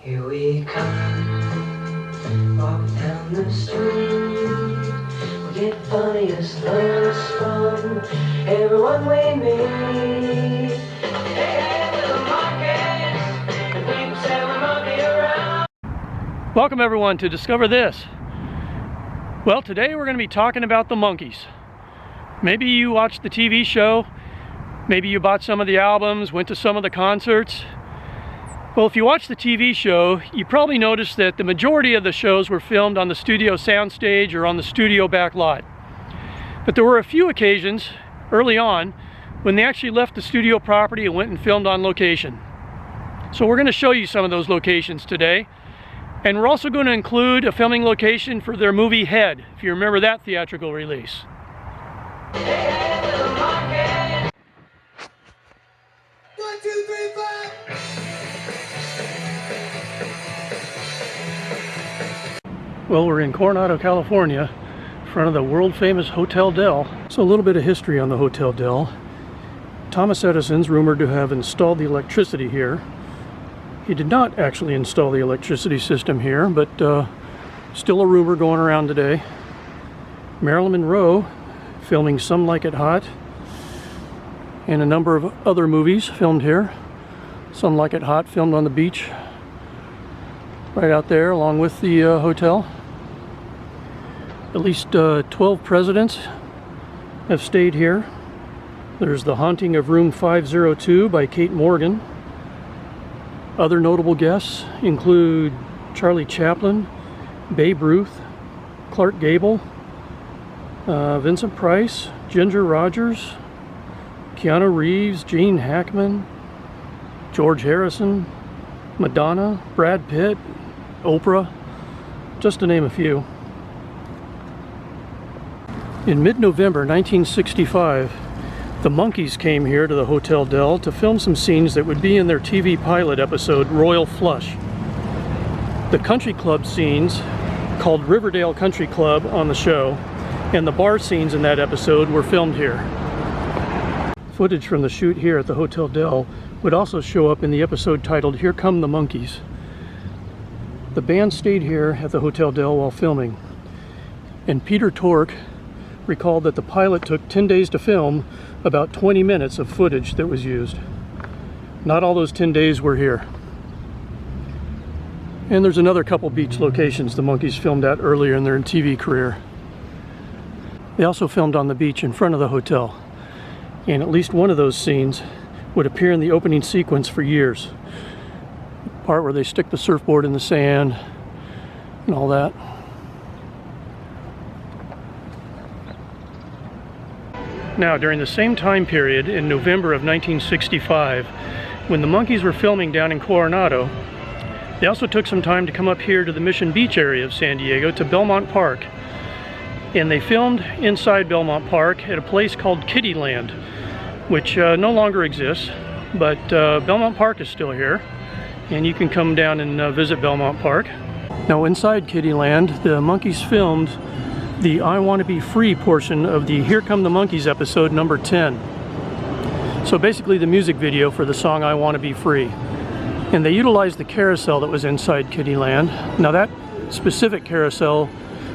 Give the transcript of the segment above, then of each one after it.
Here we come, walk down the street. We get funniest looks from everyone we meet. Hey, we're the Monkees, and people say we monkey around. Welcome everyone to Discover This. Well, today we're going to be talking about the Monkees. Maybe you watched the TV show, maybe you bought some of the albums, went to some of the concerts. Well, if you watched the TV show, you probably noticed that the majority of the shows were filmed on the studio soundstage or on the studio back lot. But there were a few occasions early on when they actually left the studio property and went and filmed on location. So we're going to show you some of those locations today. And we're also going to include a filming location for their movie Head, if you remember that theatrical release. One, two, three, five. Well, we're in Coronado, California, in front of the world-famous Hotel Del. So a little bit of history on the Hotel Del. Thomas Edison's rumored to have installed the electricity here. He did not actually install the electricity system here, but still a rumor going around today. Marilyn Monroe filming Some Like It Hot, and a number of other movies filmed here. Some Like It Hot filmed on the beach right out there along with the hotel. At least 12 presidents have stayed here. There's The Haunting of Room 502 by Kate Morgan. Other notable guests include Charlie Chaplin, Babe Ruth, Clark Gable, Vincent Price, Ginger Rogers, Keanu Reeves, Gene Hackman, George Harrison, Madonna, Brad Pitt, Oprah, just to name a few. In mid-November 1965, the Monkees came here to the Hotel Del to film some scenes that would be in their TV pilot episode, Royal Flush. The country club scenes, called Riverdale Country Club on the show, and the bar scenes in that episode were filmed here. Footage from the shoot here at the Hotel Del would also show up in the episode titled Here Come the Monkees. The band stayed here at the Hotel Del while filming, and Peter Tork recalled that the pilot took 10 days to film about 20 minutes of footage that was used. Not all those 10 days were here. And there's another couple beach locations the Monkees filmed at earlier in their TV career. They also filmed on the beach in front of the hotel, and at least one of those scenes would appear in the opening sequence for years. The part where they stick the surfboard in the sand and all that. Now, during the same time period, in November of 1965, when the Monkees were filming down in Coronado, they also took some time to come up here to the Mission Beach area of San Diego, to Belmont Park. And they filmed inside Belmont Park at a place called Kittyland, which no longer exists, but Belmont Park is still here, and you can come down and visit Belmont Park. Now, inside Kittyland, the Monkees filmed the I Want to Be Free portion of the Here Come the Monkees episode number 10. So basically the music video for the song I Want to Be Free. And they utilized the carousel that was inside Kittyland. Now that specific carousel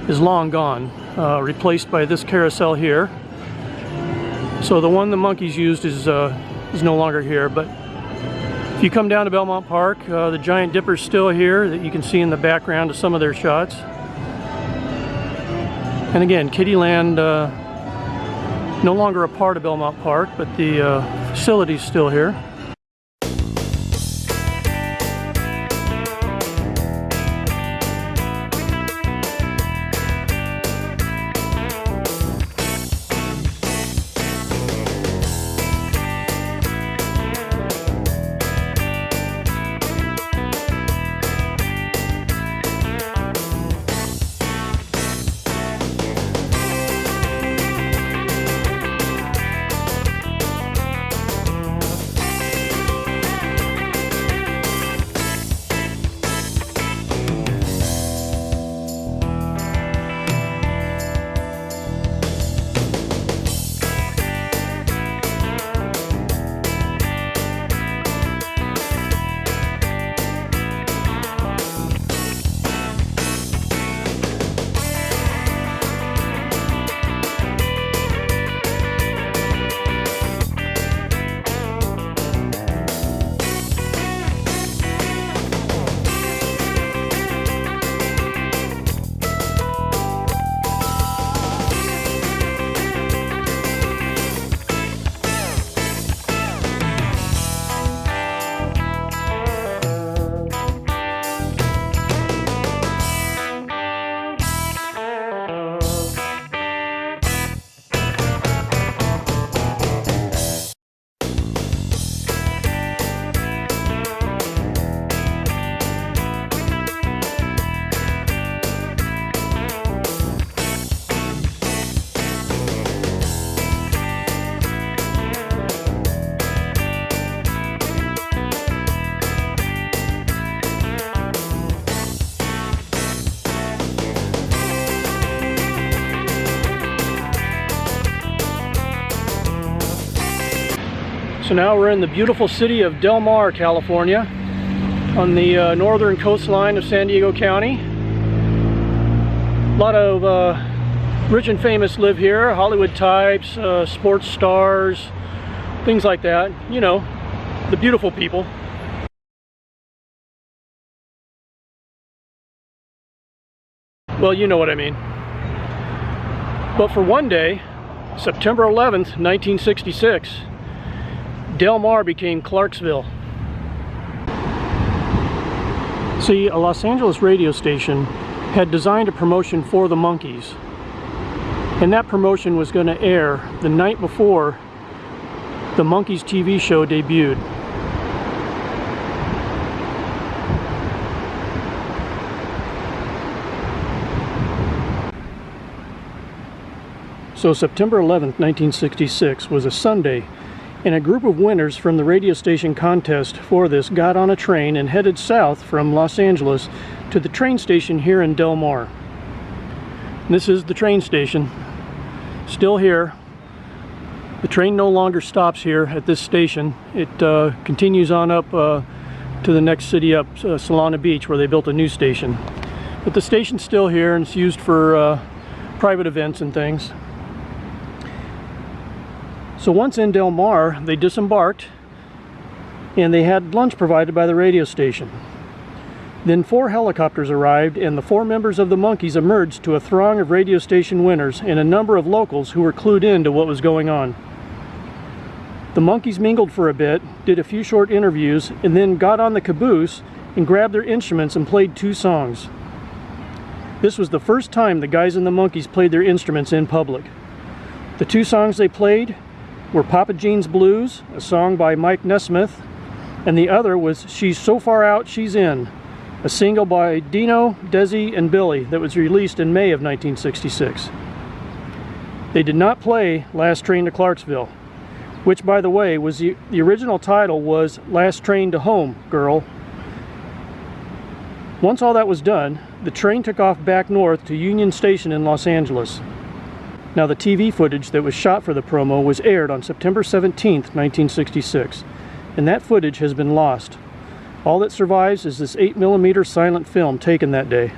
is long gone, replaced by this carousel here. So the one the Monkees used is no longer here, but if you come down to Belmont Park, the Giant Dipper's still here that you can see in the background of some of their shots. And again, Kittyland, no longer a part of Belmont Park, but the facility's still here. So now we're in the beautiful city of Del Mar, California, on the northern coastline of San Diego County. A lot of rich and famous live here, Hollywood types, sports stars, things like that. You know, the beautiful people. Well, you know what I mean. But for one day, September 11th, 1966, Del Mar became Clarksville. See, a Los Angeles radio station had designed a promotion for the Monkees, and that promotion was going to air the night before the Monkees TV show debuted. So September 11th, 1966 was a Sunday, and a group of winners from the radio station contest for this got on a train and headed south from Los Angeles to the train station here in Del Mar. And this is the train station, still here. The train no longer stops here at this station. It continues on up to the next city up, Solana Beach, where they built a new station. But the station's still here, and it's used for private events and things. So once in Del Mar, they disembarked, and they had lunch provided by the radio station. Then 4 helicopters arrived, and the 4 members of the Monkees emerged to a throng of radio station winners and a number of locals who were clued in to what was going on. The Monkees mingled for a bit, did a few short interviews, and then got on the caboose and grabbed their instruments and played 2 songs. This was the first time the guys in the Monkees played their instruments in public. The 2 songs they played were Papa Jean's Blues, a song by Mike Nesmith, and the other was She's So Far Out She's In, a single by Dino, Desi, and Billy that was released in May of 1966. They did not play Last Train to Clarksville, which, by the way, was the original title was Last Train to Home, Girl. Once all that was done, the train took off back north to Union Station in Los Angeles. Now, the TV footage that was shot for the promo was aired on September 17th, 1966, and that footage has been lost. All that survives is this 8mm silent film taken that day.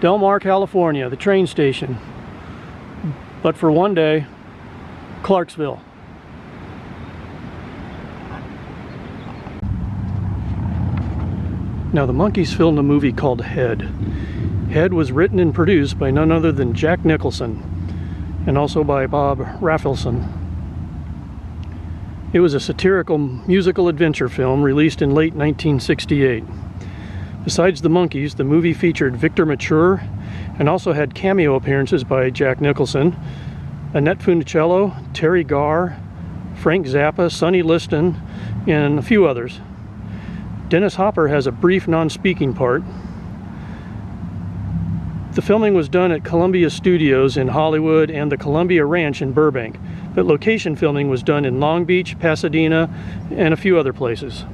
Del Mar, California, the train station. But for one day, Clarksville. Now the Monkees filmed a movie called Head. Head was written and produced by none other than Jack Nicholson, and also by Bob Rafelson. It was a satirical musical adventure film released in late 1968. Besides the Monkees, the movie featured Victor Mature and also had cameo appearances by Jack Nicholson, Annette Funicello, Terry Garr, Frank Zappa, Sonny Liston, and a few others. Dennis Hopper has a brief non-speaking part. The filming was done at Columbia Studios in Hollywood and the Columbia Ranch in Burbank, but location filming was done in Long Beach, Pasadena, and a few other places.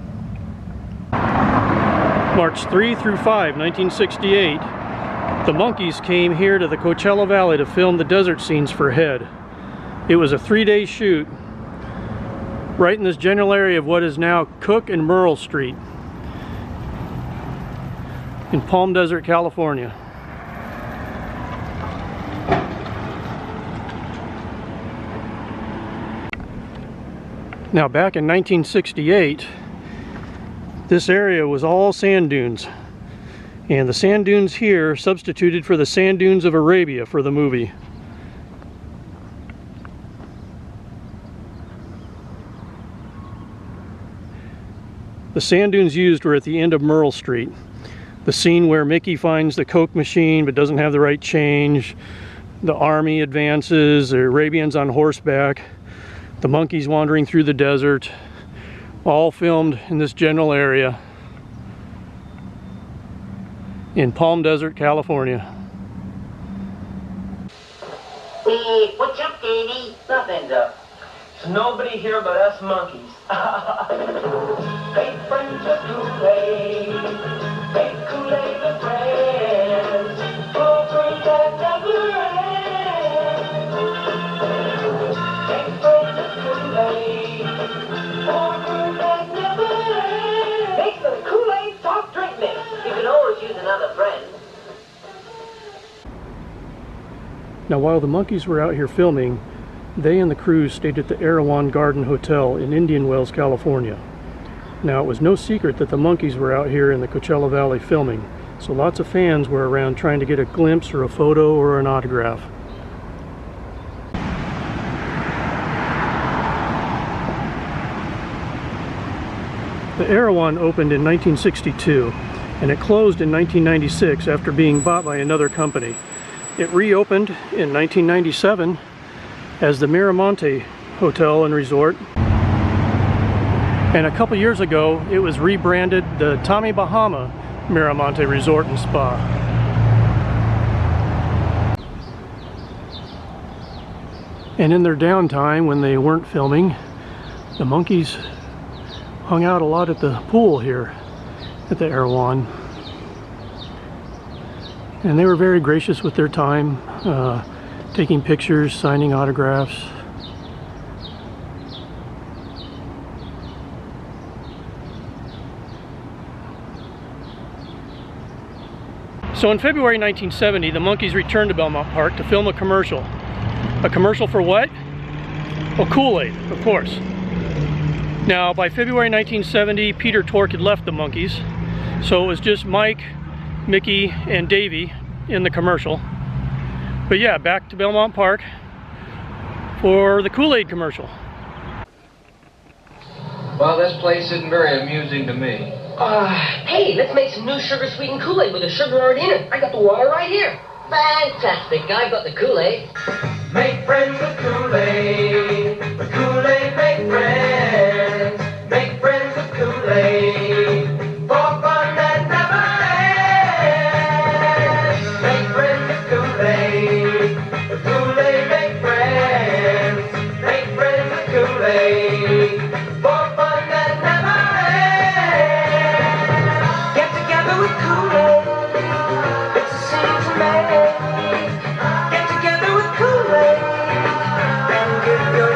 March 3 through 5, 1968, the Monkees came here to the Coachella Valley to film the desert scenes for Head. It was a 3-day shoot right in this general area of what is now Cook and Merle Street in Palm Desert, California. Now back in 1968, this area was all sand dunes, and the sand dunes here substituted for the sand dunes of Arabia for the movie. The sand dunes used were at the end of Merle Street. The scene where Mickey finds the Coke machine but doesn't have the right change, the army advances, the Arabians on horseback, the Monkees wandering through the desert, all filmed in this general area in Palm Desert, California. Hey, what's up, Davey? Nothing's up. There's nobody here but us monkeys. Fake friends of Kool-Aid, fake Kool-Aid with friends, programs that never end. Fake friends of Kool-Aid, programs that never end. Makes the Kool-Aid soft drink mix. You can always use another friend. Now while the Monkees were out here filming, they and the crew stayed at the Erewhon Garden Hotel in Indian Wells, California. Now it was no secret that the Monkees were out here in the Coachella Valley filming, so lots of fans were around trying to get a glimpse or a photo or an autograph. The Erewhon opened in 1962 and it closed in 1996 after being bought by another company. It reopened in 1997 as the Miramonte Hotel and Resort, and a couple years ago it was rebranded the Tommy Bahama Miramonte Resort and Spa. And in their downtime, when they weren't filming, the Monkees hung out a lot at the pool here at the Erewhon, and they were very gracious with their time, taking pictures, signing autographs. So in February 1970, the Monkees returned to Belmont Park to film a commercial. A commercial for what? Well, Kool-Aid, of course. Now, by February 1970, Peter Tork had left the Monkees, so it was just Mike, Mickey, and Davey in the commercial. But yeah, back to Belmont Park for the Kool-Aid commercial. Well, this place isn't very amusing to me. Hey, let's make some new sugar-sweetened Kool-Aid with the sugar already in it. I got the water right here. Fantastic. I've got the Kool-Aid. Make friends with Kool-Aid. With Kool-Aid, make friends. Make friends with Kool-Aid. For fun that never ends. Make friends with Kool-Aid. With Kool-Aid, make friends. Make friends with Kool-Aid. For fun that never ends. Get together with Kool-Aid. It's a scene to make. Get together with Kool-Aid and give your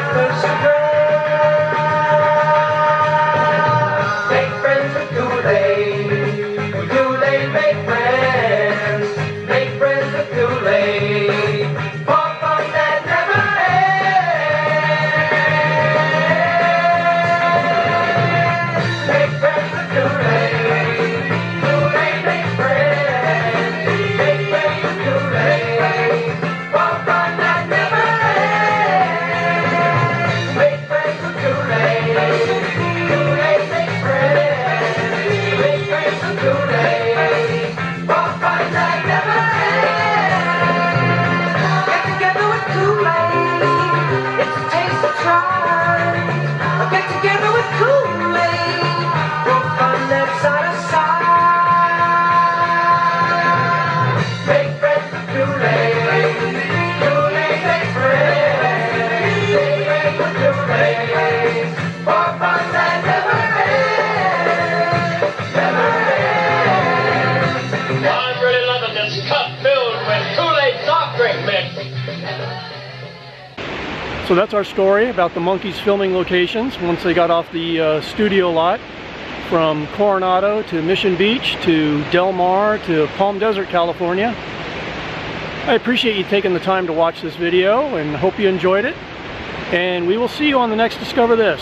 So that's our story about the Monkees filming locations once they got off the studio lot, from Coronado to Mission Beach to Del Mar to Palm Desert, California. I appreciate you taking the time to watch this video and hope you enjoyed it. And we will see you on the next Discover This.